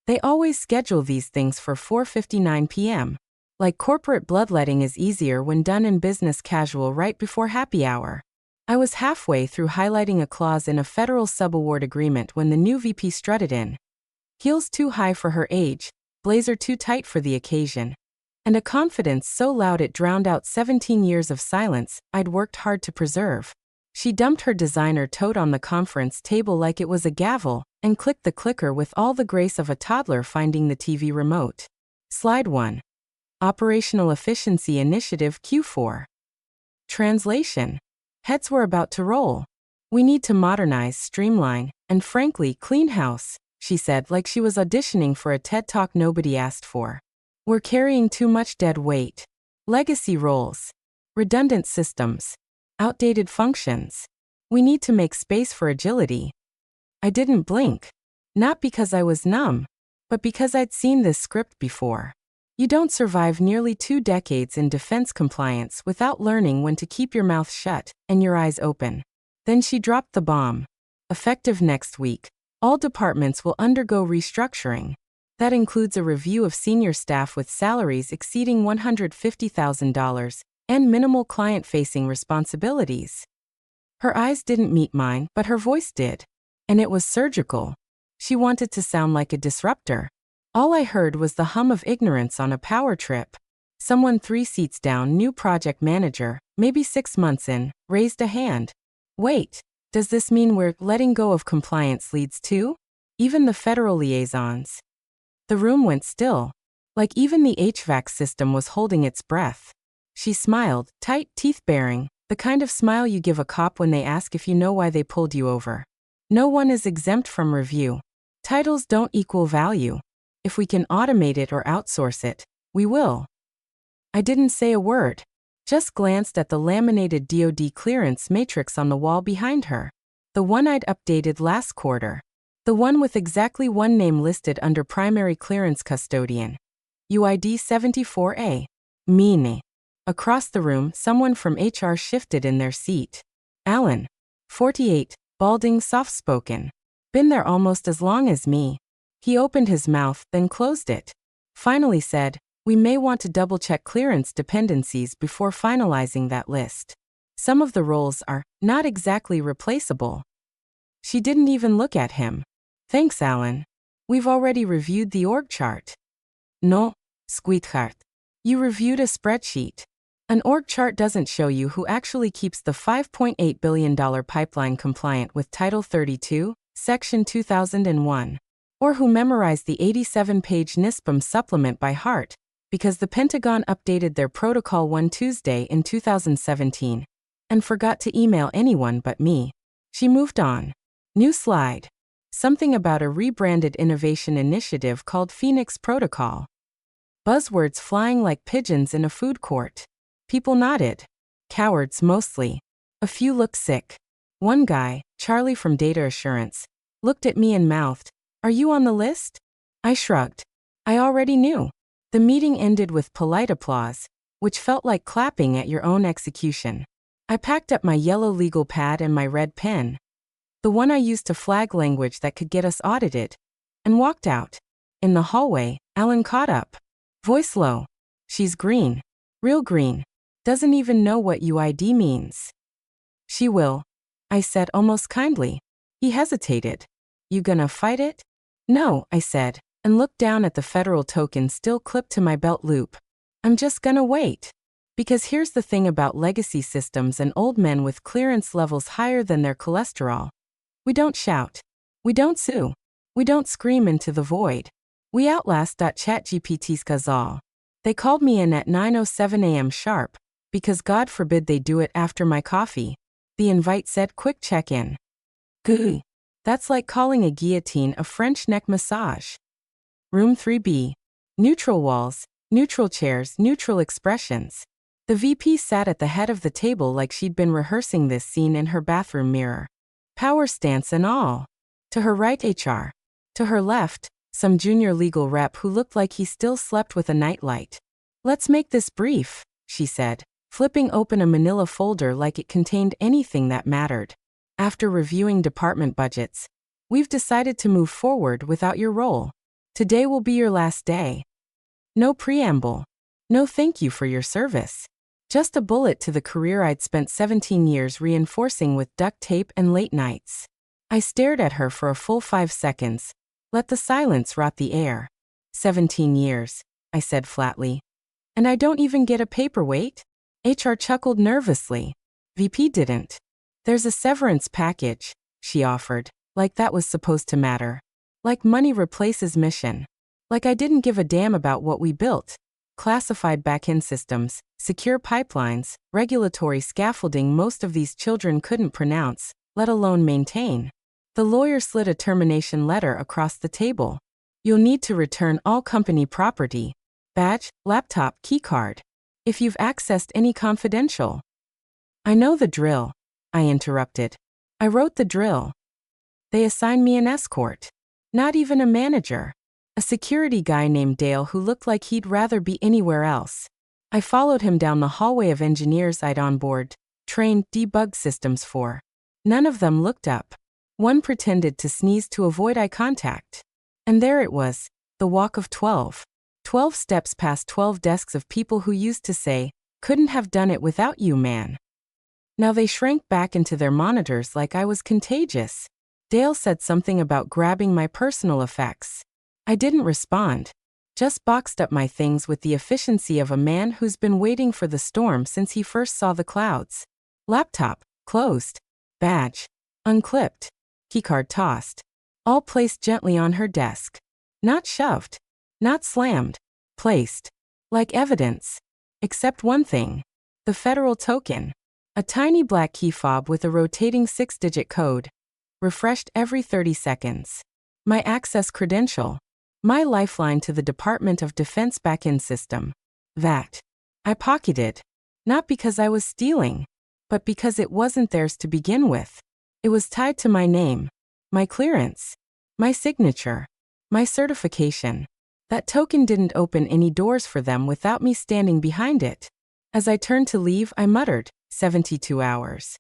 They always schedule these things for 4:59 p.m. Like corporate bloodletting is easier when done in business casual right before happy hour. I was halfway through highlighting a clause in a federal subaward agreement when the new VP strutted in. Heels too high for her age, blazer too tight for the occasion, and a confidence so loud it drowned out 17 years of silence I'd worked hard to preserve. She dumped her designer tote on the conference table like it was a gavel and clicked the clicker with all the grace of a toddler finding the TV remote. Slide 1. Operational Efficiency Initiative Q4. Translation. Heads were about to roll. We need to modernize, streamline, and frankly, clean house, she said like she was auditioning for a TED Talk nobody asked for. We're carrying too much dead weight. Legacy roles. Redundant systems. Outdated functions. We need to make space for agility. I didn't blink. Not because I was numb, but because I'd seen this script before. You don't survive nearly 2 decades in defense compliance without learning when to keep your mouth shut and your eyes open. Then she dropped the bomb. Effective next week, all departments will undergo restructuring. That includes a review of senior staff with salaries exceeding $150,000 and minimal client-facing responsibilities. Her eyes didn't meet mine, but her voice did. And it was surgical. She wanted to sound like a disruptor. All I heard was the hum of ignorance on a power trip. Someone 3 seats down, new project manager, maybe 6 months in, raised a hand. Wait, does this mean we're letting go of compliance leads too? Even the federal liaisons? The room went still. Like even the HVAC system was holding its breath. She smiled, tight, teeth-baring, the kind of smile you give a cop when they ask if you know why they pulled you over. No one is exempt from review. Titles don't equal value. If we can automate it or outsource it, we will. I didn't say a word. Just glanced at the laminated DoD clearance matrix on the wall behind her. The one I'd updated last quarter. The one with exactly one name listed under primary clearance custodian. UID 74A. Mine. Across the room, someone from HR shifted in their seat. Alan. 48, balding, soft-spoken. Been there almost as long as me. He opened his mouth, then closed it. Finally said, we may want to double-check clearance dependencies before finalizing that list. Some of the roles are not exactly replaceable. She didn't even look at him. Thanks, Alan. We've already reviewed the org chart. No, sweetheart. You reviewed a spreadsheet. An org chart doesn't show you who actually keeps the $5.8 billion pipeline compliant with Title 32, Section 2001, or who memorized the 87-page NISPM supplement by heart, because the Pentagon updated their protocol one Tuesday in 2017, and forgot to email anyone but me. She moved on. New slide. Something about a rebranded innovation initiative called Phoenix Protocol. Buzzwords flying like pigeons in a food court. People nodded. Cowards mostly. A few looked sick. One guy, Charlie from Data Assurance, looked at me and mouthed, "Are you on the list?" I shrugged. I already knew. The meeting ended with polite applause, which felt like clapping at your own execution. I packed up my yellow legal pad and my red pen, the one I used to flag language that could get us audited, and walked out. In the hallway, Alan caught up. Voice low. She's green. Real green. Doesn't even know what UID means. She will, I said almost kindly. He hesitated. You gonna fight it? No, I said, and looked down at the federal token still clipped to my belt loop. I'm just gonna wait. Because here's the thing about legacy systems and old men with clearance levels higher than their cholesterol. We don't shout. We don't sue. We don't scream into the void. We outlast ChatGPT's Ghazal. They called me in at 9:07 a.m. sharp, because God forbid they do it after my coffee. The invite said quick check-in. Goo. That's like calling a guillotine a French neck massage. Room 3B. Neutral walls, neutral chairs, neutral expressions. The VP sat at the head of the table like she'd been rehearsing this scene in her bathroom mirror. Power stance and all. To her right, HR. To her left, some junior legal rep who looked like he still slept with a nightlight. Let's make this brief, she said, flipping open a manila folder like it contained anything that mattered. After reviewing department budgets, we've decided to move forward without your role. Today will be your last day. No preamble. No thank you for your service. Just a bullet to the career I'd spent 17 years reinforcing with duct tape and late nights. I stared at her for a full 5 seconds. Let the silence rot the air. 17 years, I said flatly. And I don't even get a paperweight? HR chuckled nervously. VP didn't. There's a severance package, she offered, like that was supposed to matter. Like money replaces mission. Like I didn't give a damn about what we built. Classified back-end systems, secure pipelines, regulatory scaffolding most of these children couldn't pronounce, let alone maintain. The lawyer slid a termination letter across the table. You'll need to return all company property. Badge, laptop, keycard. If you've accessed any confidential. I know the drill, I interrupted. I wrote the drill. They assigned me an escort. Not even a manager. A security guy named Dale who looked like he'd rather be anywhere else. I followed him down the hallway of engineers I'd onboard, trained, debugged systems for. None of them looked up. One pretended to sneeze to avoid eye contact. And there it was, the walk of 12. 12 steps past 12 desks of people who used to say, couldn't have done it without you, man. Now they shrank back into their monitors like I was contagious. Dale said something about grabbing my personal effects. I didn't respond. Just boxed up my things with the efficiency of a man who's been waiting for the storm since he first saw the clouds. Laptop, closed. Badge, unclipped. Keycard tossed. All placed gently on her desk. Not shoved. Not slammed. Placed. Like evidence. Except one thing. The federal token. A tiny black key fob with a rotating 6-digit code. Refreshed every 30 seconds. My access credential. My lifeline to the Department of Defense back-end system. That. I pocketed. Not because I was stealing, but because it wasn't theirs to begin with. It was tied to my name, my clearance, my signature, my certification. That token didn't open any doors for them without me standing behind it. As I turned to leave, I muttered, 72 hours.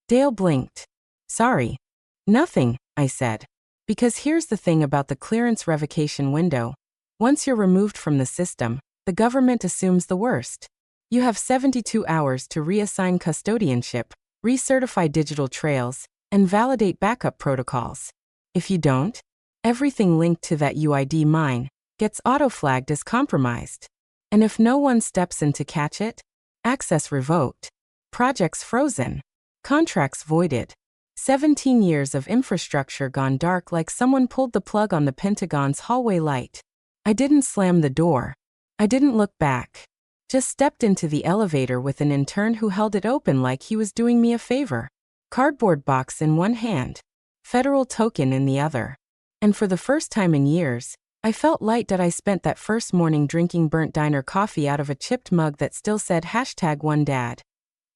Dale blinked. Sorry. Nothing, I said. Because here's the thing about the clearance revocation window. Once you're removed from the system, the government assumes the worst. You have 72 hours to reassign custodianship, recertify digital trails, and validate backup protocols. If you don't, everything linked to that UID mine gets auto-flagged as compromised. And if no one steps in to catch it, access revoked, projects frozen, contracts voided. 17 years of infrastructure gone dark like someone pulled the plug on the Pentagon's hallway light. I didn't slam the door. I didn't look back. Just stepped into the elevator with an intern who held it open like he was doing me a favor. Cardboard box in one hand. Federal token in the other. And for the first time in years, I felt light that I spent that first morning drinking burnt diner coffee out of a chipped mug that still said #OneDad.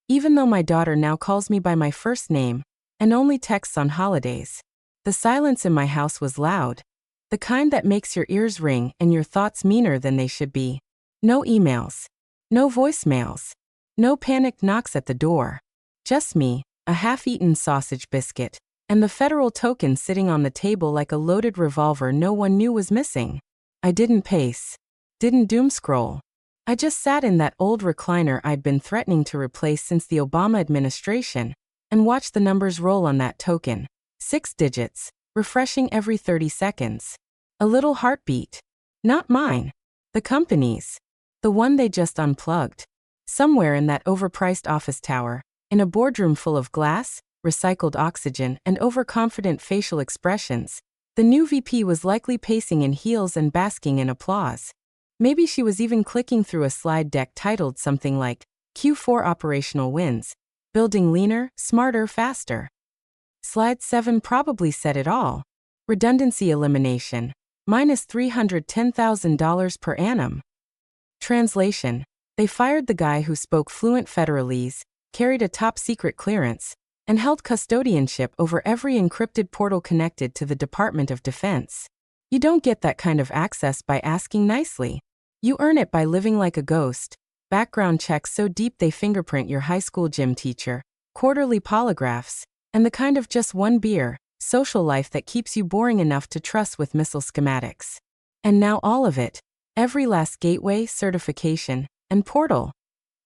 Even though my daughter now calls me by my first name, and only texts on holidays. The silence in my house was loud. The kind that makes your ears ring and your thoughts meaner than they should be. No emails. No voicemails. No panicked knocks at the door. Just me, a half-eaten sausage biscuit, and the federal token sitting on the table like a loaded revolver no one knew was missing. I didn't pace. Didn't doomscroll. I just sat in that old recliner I'd been threatening to replace since the Obama administration, and watch the numbers roll on that token. 6 digits, refreshing every 30 seconds. A little heartbeat. Not mine. The company's. The one they just unplugged. Somewhere in that overpriced office tower, in a boardroom full of glass, recycled oxygen, and overconfident facial expressions, the new VP was likely pacing in heels and basking in applause. Maybe she was even clicking through a slide deck titled something like, Q4 Operational Wins. Building leaner, smarter, faster. Slide 7 probably said it all. Redundancy elimination. Minus $310,000 per annum. Translation. They fired the guy who spoke fluent federalese, carried a top-secret clearance, and held custodianship over every encrypted portal connected to the Department of Defense. You don't get that kind of access by asking nicely. You earn it by living like a ghost. Background checks so deep they fingerprint your high school gym teacher, quarterly polygraphs, and the kind of just one beer, social life that keeps you boring enough to truss with missile schematics. And now all of it, every last gateway, certification, and portal.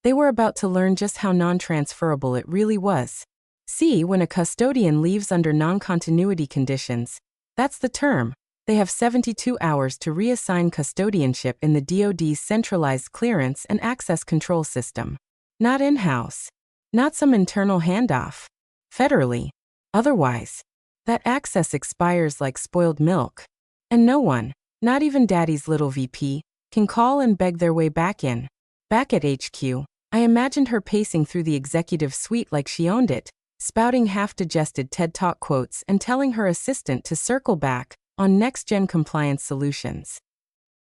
They were about to learn just how non-transferable it really was. See, when a custodian leaves under non-continuity conditions, that's the term. They have 72 hours to reassign custodianship in the DoD's centralized clearance and access control system. Not in-house. Not some internal handoff. Federally. Otherwise, that access expires like spoiled milk. And no one, not even Daddy's little VP, can call and beg their way back in. Back at HQ, I imagined her pacing through the executive suite like she owned it, spouting half-digested TED Talk quotes and telling her assistant to circle back on next-gen compliance solutions.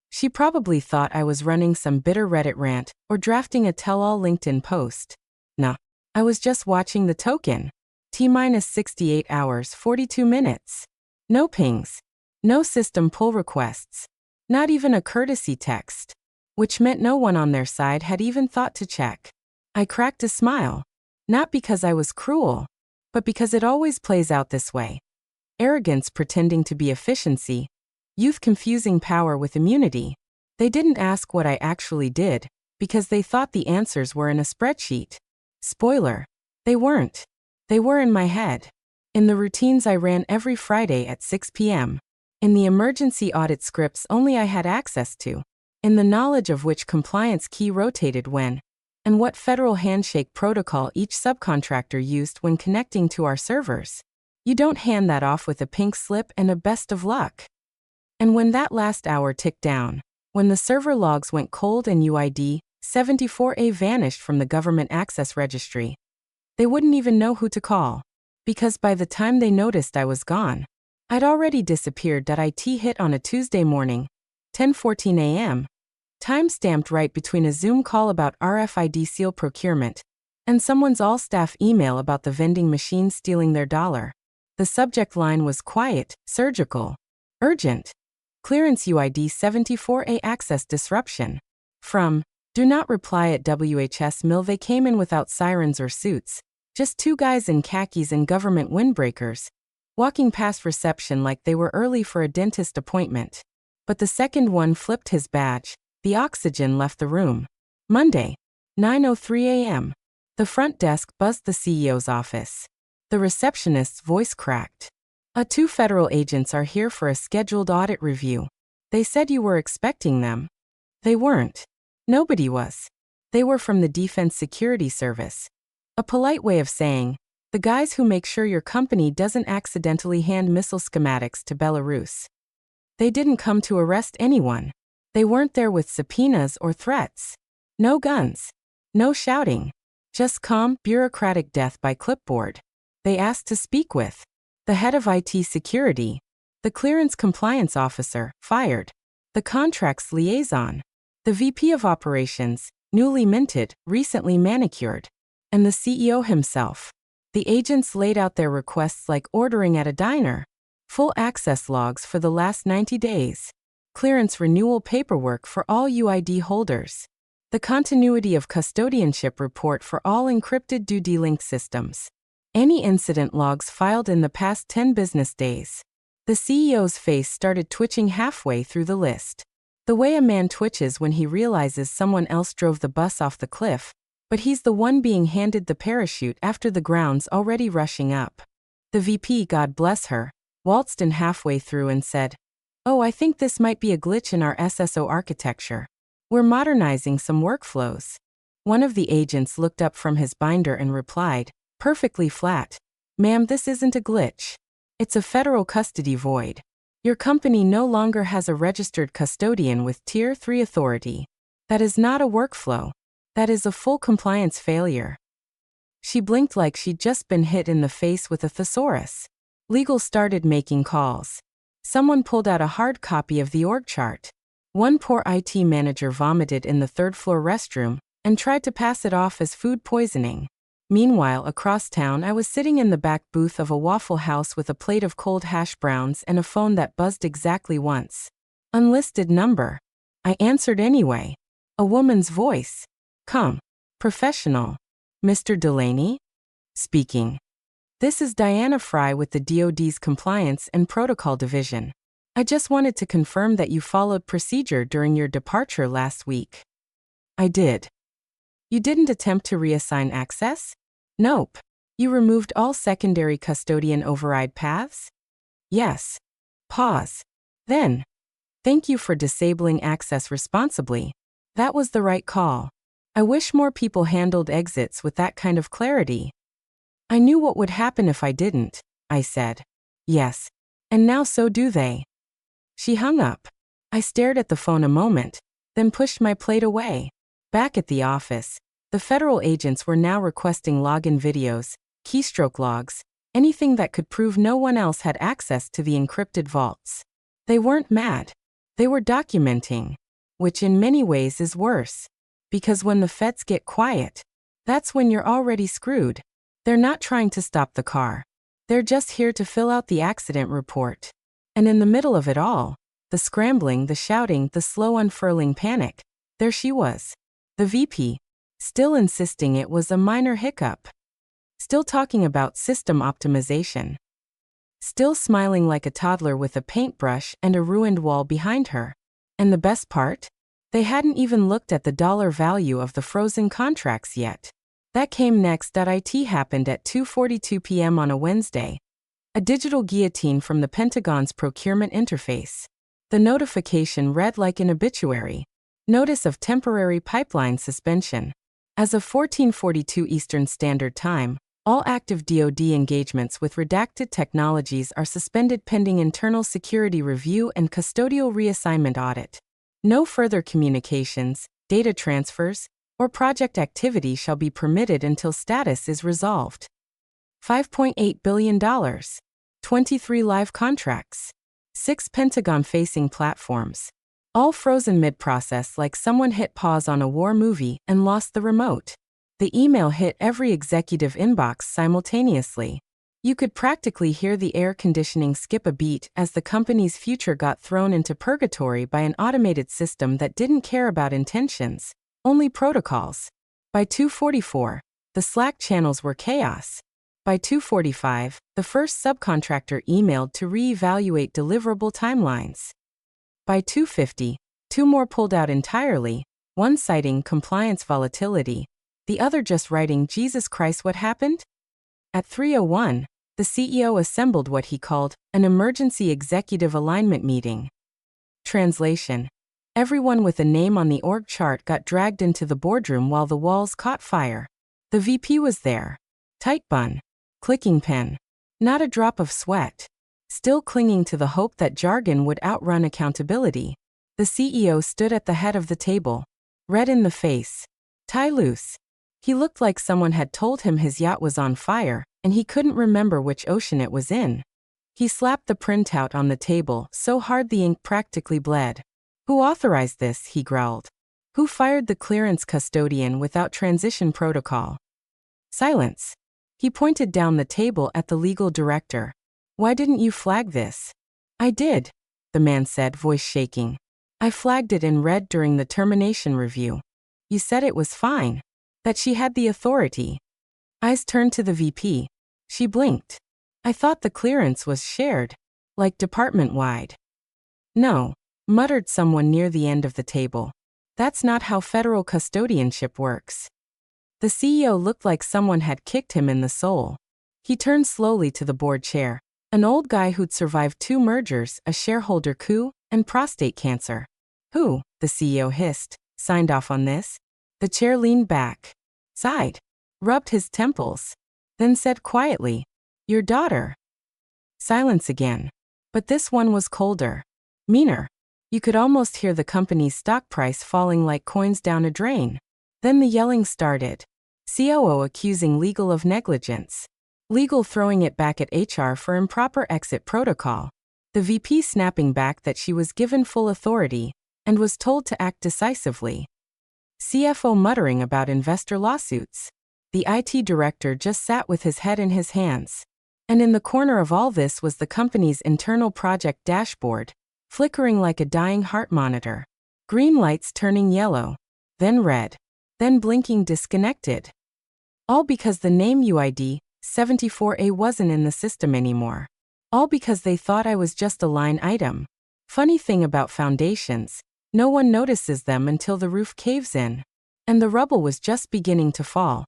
She probably thought I was running some bitter Reddit rant or drafting a tell-all LinkedIn post. Nah, I was just watching the token. T-minus 68 hours 42 minutes. No pings. No system pull requests. Not even a courtesy text. Which meant no one on their side had even thought to check. I cracked a smile. Not because I was cruel, but because it always plays out this way. Arrogance pretending to be efficiency. Youth confusing power with immunity. They didn't ask what I actually did, because they thought the answers were in a spreadsheet. Spoiler. They weren't. They were in my head. In the routines I ran every Friday at 6 p.m. In the emergency audit scripts only I had access to. In the knowledge of which compliance key rotated when, and what federal handshake protocol each subcontractor used when connecting to our servers. You don't hand that off with a pink slip and a best of luck. And when that last hour ticked down, when the server logs went cold and UID 74A vanished from the government access registry, they wouldn't even know who to call. Because by the time they noticed I was gone, I'd already disappeared. IT hit on a Tuesday morning, 10:14 a.m., time-stamped right between a Zoom call about RFID seal procurement and someone's all-staff email about the vending machine stealing their dollar. The subject line was quiet, surgical, urgent. Clearance UID 74A access disruption. From, do not reply at WHS Mill. They came in without sirens or suits, just two guys in khakis and government windbreakers, walking past reception like they were early for a dentist appointment. But the second one flipped his badge. The oxygen left the room. Monday, 9:03 a.m. The front desk buzzed the CEO's office. The receptionist's voice cracked. Two federal agents are here for a scheduled audit review. They said you were expecting them. They weren't. Nobody was. They were from the Defense Security Service. A polite way of saying, the guys who make sure your company doesn't accidentally hand missile schematics to Belarus. They didn't come to arrest anyone. They weren't there with subpoenas or threats. No guns. No shouting. Just calm, bureaucratic death by clipboard. They asked to speak with the head of IT security, the clearance compliance officer, fired, the contracts liaison, the VP of operations, newly minted, recently manicured, and the CEO himself. The agents laid out their requests like ordering at a diner. Full access logs for the last 90 days. Clearance renewal paperwork for all UID holders. The continuity of custodianship report for all encrypted DoD-linked systems. Any incident logs filed in the past 10 business days. The CEO's face started twitching halfway through the list. The way a man twitches when he realizes someone else drove the bus off the cliff, but he's the one being handed the parachute after the ground's already rushing up. The VP, God bless her, waltzed in halfway through and said, "Oh, I think this might be a glitch in our SSO architecture. We're modernizing some workflows." One of the agents looked up from his binder and replied, perfectly flat, "Ma'am, this isn't a glitch. It's a federal custody void. Your company no longer has a registered custodian with Tier 3 authority. That is not a workflow. That is a full compliance failure." She blinked like she'd just been hit in the face with a thesaurus. Legal started making calls. Someone pulled out a hard copy of the org chart. One poor IT manager vomited in the third-floor restroom and tried to pass it off as food poisoning. Meanwhile, across town, I was sitting in the back booth of a Waffle House with a plate of cold hash browns and a phone that buzzed exactly once. Unlisted number. I answered anyway. A woman's voice. "Come. Professional. Mr. Delaney?" Speaking. "This is Diana Fry with the DoD's Compliance and Protocol Division. I just wanted to confirm that you followed procedure during your departure last week. I did. You didn't attempt to reassign access? Nope. You removed all secondary custodian override paths? Yes. Pause. Then. Thank you for disabling access responsibly. That was the right call. I wish more people handled exits with that kind of clarity. I knew what would happen if I didn't, I said. Yes. And now so do they. She hung up. I stared at the phone a moment, then pushed my plate away. Back at the office, the federal agents were now requesting login videos, keystroke logs, anything that could prove no one else had access to the encrypted vaults. They weren't mad. They were documenting, which in many ways is worse. Because when the feds get quiet, that's when you're already screwed. They're not trying to stop the car. They're just here to fill out the accident report. And in the middle of it all, the scrambling, the shouting, the slow unfurling panic, there she was. The VP, still insisting it was a minor hiccup. Still talking about system optimization. Still smiling like a toddler with a paintbrush and a ruined wall behind her. And the best part? They hadn't even looked at the dollar value of the frozen contracts yet. That came next. It happened at 2:42 p.m. on a Wednesday. A digital guillotine from the Pentagon's procurement interface. The notification read like an obituary. Notice of temporary pipeline suspension. As of 14:42 Eastern Standard Time, all active DoD engagements with redacted technologies are suspended pending internal security review and custodial reassignment audit. No further communications, data transfers, or project activity shall be permitted until status is resolved. $5.8 billion. 23 live contracts. 6 Pentagon-facing platforms. All frozen mid-process like someone hit pause on a war movie and lost the remote. The email hit every executive inbox simultaneously. You could practically hear the air conditioning skip a beat as the company's future got thrown into purgatory by an automated system that didn't care about intentions, only protocols. By 2:44, the Slack channels were chaos. By 2:45, the first subcontractor emailed to re-evaluate deliverable timelines. By 2:50, 2 more pulled out entirely, one citing compliance volatility, the other just writing "Jesus Christ, what happened?" At 3:01, the CEO assembled what he called an emergency executive alignment meeting. Translation: everyone with a name on the org chart got dragged into the boardroom while the walls caught fire. The VP was there. Tight bun. Clicking pen. Not a drop of sweat. Still clinging to the hope that jargon would outrun accountability. The CEO stood at the head of the table. Red in the face. Tie loose. He looked like someone had told him his yacht was on fire, and he couldn't remember which ocean it was in. He slapped the printout on the table so hard the ink practically bled. Who authorized this? He growled. Who fired the clearance custodian without transition protocol? Silence. He pointed down the table at the legal director. Why didn't you flag this? I did, the man said, voice shaking. I flagged it in red during the termination review. You said it was fine. That she had the authority. Eyes turned to the VP. She blinked. I thought the clearance was shared. Like department-wide. No, muttered someone near the end of the table. That's not how federal custodianship works. The CEO looked like someone had kicked him in the soul. He turned slowly to the board chair. An old guy who'd survived 2 mergers, a shareholder coup, and prostate cancer. Who, the CEO hissed, signed off on this? The chair leaned back, sighed, rubbed his temples, then said quietly, your daughter. Silence again. But this one was colder. Meaner. You could almost hear the company's stock price falling like coins down a drain. Then the yelling started. COO accusing legal of negligence. Legal throwing it back at HR for improper exit protocol. The VP snapping back that she was given full authority and was told to act decisively. CFO muttering about investor lawsuits. The IT director just sat with his head in his hands. And in the corner of all this was the company's internal project dashboard, flickering like a dying heart monitor. Green lights turning yellow, then red, then blinking disconnected. All because the name UID 74A wasn't in the system anymore. All because they thought I was just a line item. Funny thing about foundations, no one notices them until the roof caves in. And the rubble was just beginning to fall.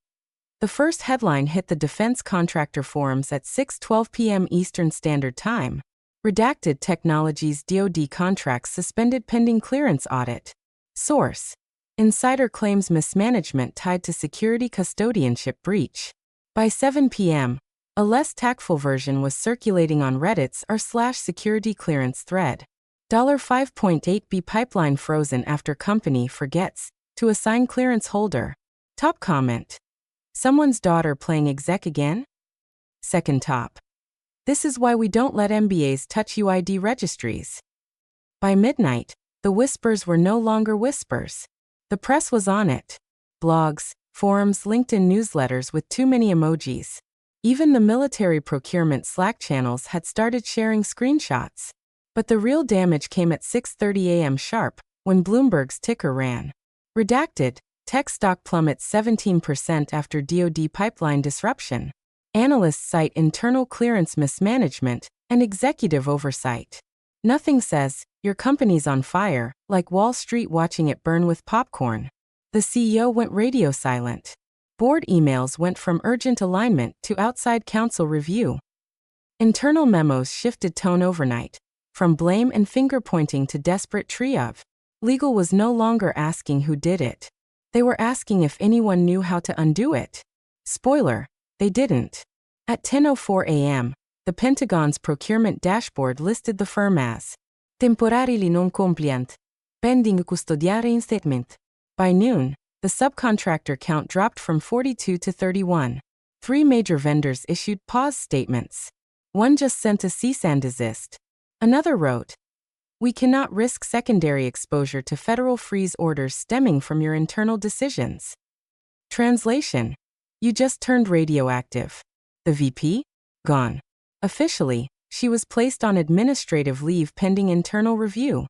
The first headline hit the defense contractor forums at 6:12 p.m. Eastern Standard Time. Redacted Technologies DoD contracts suspended pending clearance audit. Source: Insider claims mismanagement tied to security custodianship breach. By 7 p.m., a less tactful version was circulating on Reddit's r/security clearance thread. $5.8B pipeline frozen after company forgets to assign clearance holder. Top comment: someone's daughter playing exec again? Second top: this is why we don't let MBAs touch UID registries. By midnight, the whispers were no longer whispers. The press was on it. Blogs, forums, LinkedIn newsletters with too many emojis. Even the military procurement Slack channels had started sharing screenshots. But the real damage came at 6:30 a.m. sharp, when Bloomberg's ticker ran. Redacted, tech stock plummets 17% after DoD pipeline disruption. Analysts cite internal clearance mismanagement and executive oversight. Nothing says, your company's on fire, like Wall Street watching it burn with popcorn. The CEO went radio silent. Board emails went from urgent alignment to outside counsel review. Internal memos shifted tone overnight, from blame and finger-pointing to desperate triage. Legal was no longer asking who did it. They were asking if anyone knew how to undo it. Spoiler: they didn't. At 10:04 a.m., the Pentagon's procurement dashboard listed the firm as temporarily non-compliant, pending custodiare instatement. By noon, the subcontractor count dropped from 42 to 31. 3 major vendors issued pause statements. One just sent a cease and desist. Another wrote, "We cannot risk secondary exposure to federal freeze orders stemming from your internal decisions." Translation: you just turned radioactive. The VP? Gone. Officially, she was placed on administrative leave pending internal review.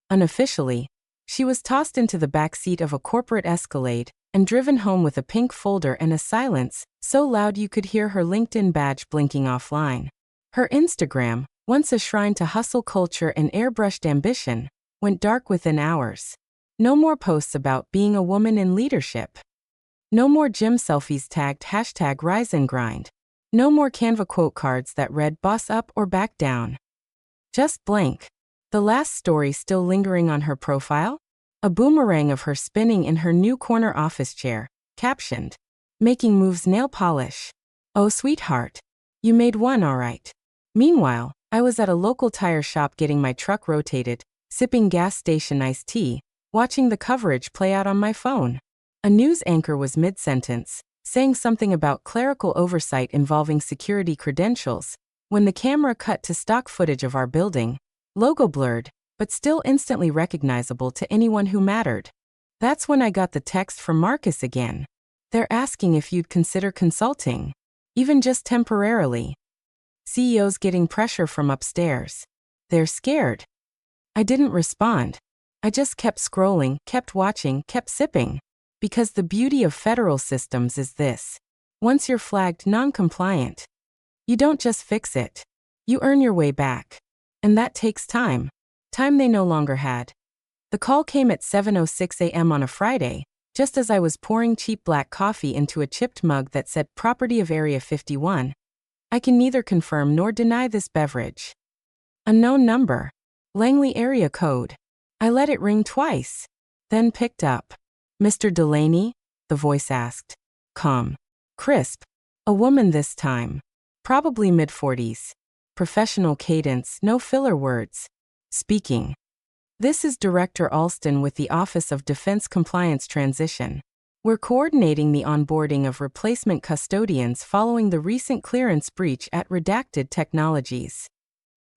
Unofficially, she was tossed into the backseat of a corporate Escalade and driven home with a pink folder and a silence so loud you could hear her LinkedIn badge blinking offline. Her Instagram, once a shrine to hustle culture and airbrushed ambition, went dark within hours. No more posts about being a woman in leadership. No more gym selfies tagged #Rise and Grind. No more Canva quote cards that read "boss up" or "back down." Just blank. The last story still lingering on her profile? A boomerang of her spinning in her new corner office chair, captioned, "Making moves nail polish. Oh sweetheart. You made one all right." Meanwhile, I was at a local tire shop getting my truck rotated, sipping gas station iced tea, watching the coverage play out on my phone. A news anchor was mid-sentence, saying something about clerical oversight involving security credentials, when the camera cut to stock footage of our building, logo blurred, but still instantly recognizable to anyone who mattered. That's when I got the text from Marcus again. They're asking if you'd consider consulting, even just temporarily. CEOs getting pressure from upstairs. They're scared. I didn't respond. I just kept scrolling, kept watching, kept sipping. Because the beauty of federal systems is this: once you're flagged non-compliant, you don't just fix it. You earn your way back. And that takes time. Time they no longer had. The call came at 7:06 a.m. on a Friday, just as I was pouring cheap black coffee into a chipped mug that said "Property of Area 51. I can neither confirm nor deny this beverage." Unknown number. Langley area code. I let it ring twice. Then picked up. "Mr. Delaney?" the voice asked. Calm. Crisp. A woman this time. Probably mid-40s. Professional cadence, no filler words. Speaking. "This is Director Alston with the Office of Defense Compliance Transition. We're coordinating the onboarding of replacement custodians following the recent clearance breach at Redacted Technologies."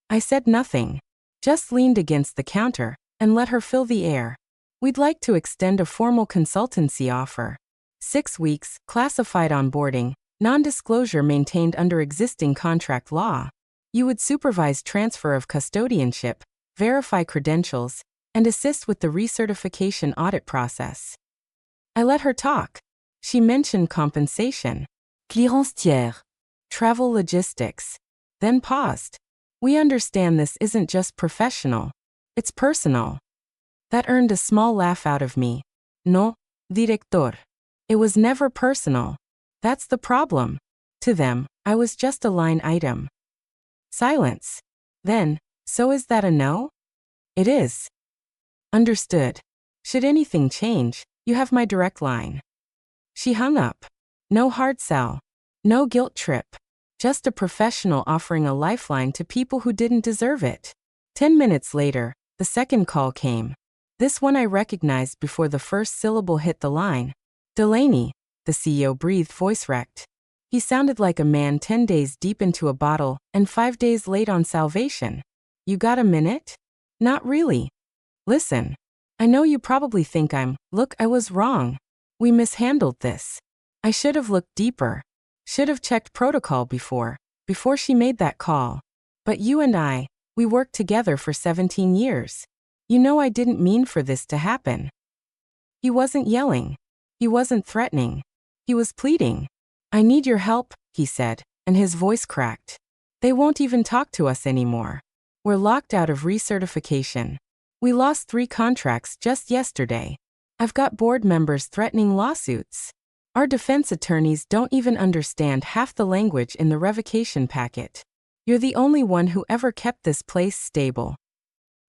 I said nothing, just leaned against the counter and let her fill the air. "We'd like to extend a formal consultancy offer. 6 weeks, classified onboarding, non-disclosure maintained under existing contract law. You would supervise transfer of custodianship, verify credentials, and assist with the recertification audit process." I let her talk. She mentioned compensation, clearance tiers, travel logistics, then paused. We understand this isn't just professional. It's personal. That earned a small laugh out of me. No, director. It was never personal. That's the problem. To them, I was just a line item. Silence. Then, so is that a no? It is. Understood. Should anything change, you have my direct line. She hung up. No hard sell. No guilt trip. Just a professional offering a lifeline to people who didn't deserve it. 10 minutes later, the second call came. This one I recognized before the first syllable hit the line. Delaney, the CEO breathed, voice wrecked. He sounded like a man 10 days deep into a bottle and 5 days late on salvation. You got a minute? Not really. Listen. I know you probably think look, I was wrong. We mishandled this. I should have looked deeper. Should have checked protocol before she made that call. But you and I, we worked together for 17 years. You know I didn't mean for this to happen. He wasn't yelling. He wasn't threatening. He was pleading. I need your help, he said, and his voice cracked. They won't even talk to us anymore. We're locked out of recertification. We lost 3 contracts just yesterday. I've got board members threatening lawsuits. Our defense attorneys don't even understand half the language in the revocation packet. You're the only one who ever kept this place stable.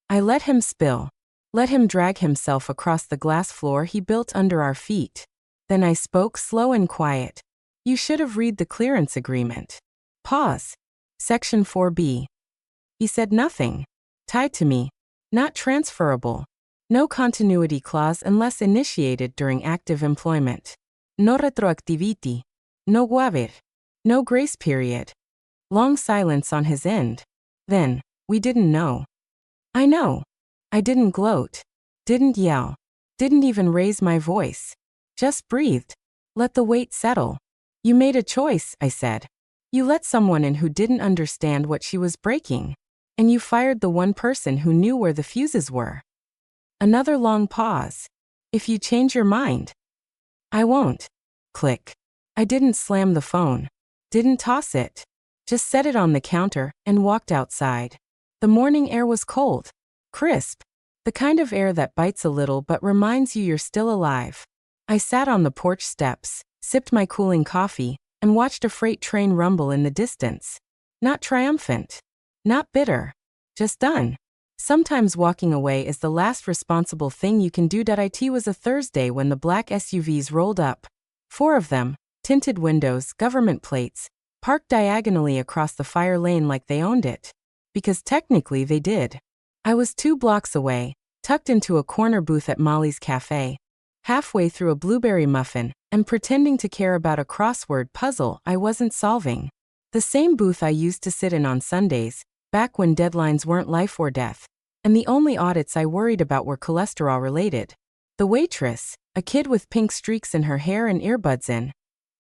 I let him spill. Let him drag himself across the glass floor he built under our feet. Then I spoke slow and quiet. You should have read the clearance agreement. Pause. Section 4B. He said nothing. Tied to me. Not transferable. No continuity clause unless initiated during active employment. No retroactivity. No waiver. No grace period. Long silence on his end. Then, we didn't know. I know. I didn't gloat. Didn't yell. Didn't even raise my voice. Just breathed. Let the weight settle. You made a choice, I said. You let someone in who didn't understand what she was breaking. And you fired the one person who knew where the fuses were. Another long pause. If you change your mind. I won't. Click. I didn't slam the phone. Didn't toss it. Just set it on the counter and walked outside. The morning air was cold. Crisp. The kind of air that bites a little but reminds you you're still alive. I sat on the porch steps, sipped my cooling coffee, and watched a freight train rumble in the distance. Not triumphant. Not bitter. Just done. Sometimes walking away is the last responsible thing you can do. It was a Thursday when the black SUVs rolled up. 4 of them, tinted windows, government plates, parked diagonally across the fire lane like they owned it. Because technically they did. I was 2 blocks away, tucked into a corner booth at Molly's Cafe, halfway through a blueberry muffin, and pretending to care about a crossword puzzle I wasn't solving. The same booth I used to sit in on Sundays, back when deadlines weren't life or death, and the only audits I worried about were cholesterol-related. The waitress, a kid with pink streaks in her hair and earbuds in,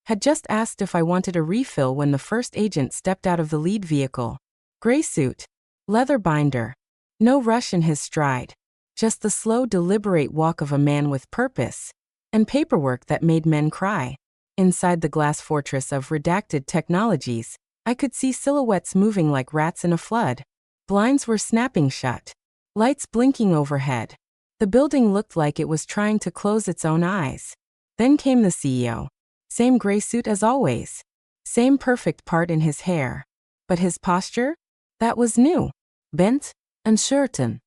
had just asked if I wanted a refill when the first agent stepped out of the lead vehicle. Gray suit. Leather binder. No rush in his stride. Just the slow, deliberate walk of a man with purpose. And paperwork that made men cry. Inside the glass fortress of redacted technologies, I could see silhouettes moving like rats in a flood. Blinds were snapping shut. Lights blinking overhead. The building looked like it was trying to close its own eyes. Then came the CEO. Same gray suit as always. Same perfect part in his hair. But his posture? That was new. Bent, uncertain.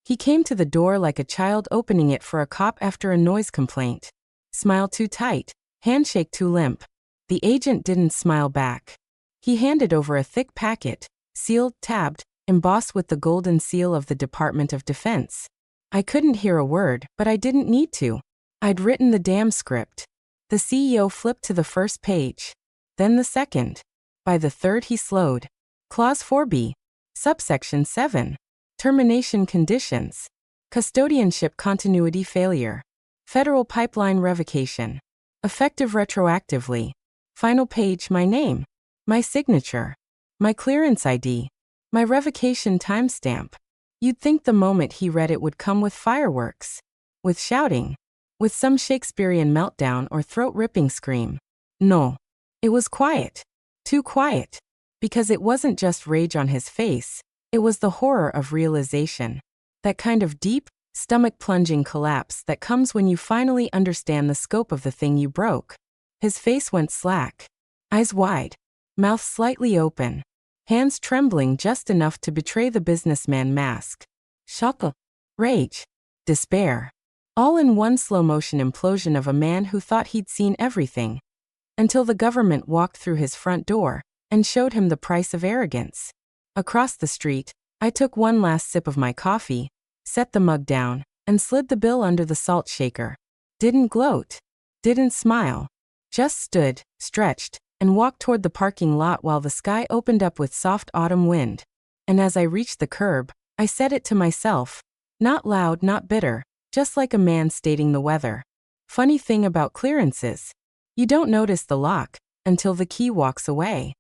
He came to the door like a child opening it for a cop after a noise complaint. Smile too tight, handshake too limp. The agent didn't smile back. He handed over a thick packet, sealed, tabbed, embossed with the golden seal of the Department of Defense. I couldn't hear a word, but I didn't need to. I'd written the damn script. The CEO flipped to the first page. Then the second. By the third he slowed. Clause 4B. Subsection 7. Termination conditions. Custodianship continuity failure. Federal pipeline revocation. Effective retroactively. Final page, my name. My signature. My clearance ID. My revocation timestamp. You'd think the moment he read it would come with fireworks. With shouting. With some Shakespearean meltdown or throat-ripping scream. No. It was quiet. Too quiet. Because it wasn't just rage on his face. It was the horror of realization. That kind of deep, stomach-plunging collapse that comes when you finally understand the scope of the thing you broke. His face went slack. Eyes wide. Mouth slightly open. Hands trembling just enough to betray the businessman mask. Shock. Rage. Despair. All in one slow-motion implosion of a man who thought he'd seen everything. Until the government walked through his front door and showed him the price of arrogance. Across the street, I took one last sip of my coffee, set the mug down, and slid the bill under the salt shaker. Didn't gloat. Didn't smile. Just stood, stretched, and walked toward the parking lot while the sky opened up with soft autumn wind. And as I reached the curb, I said it to myself. Not loud, not bitter, just like a man stating the weather. Funny thing about clearances. You don't notice the lock until the key walks away.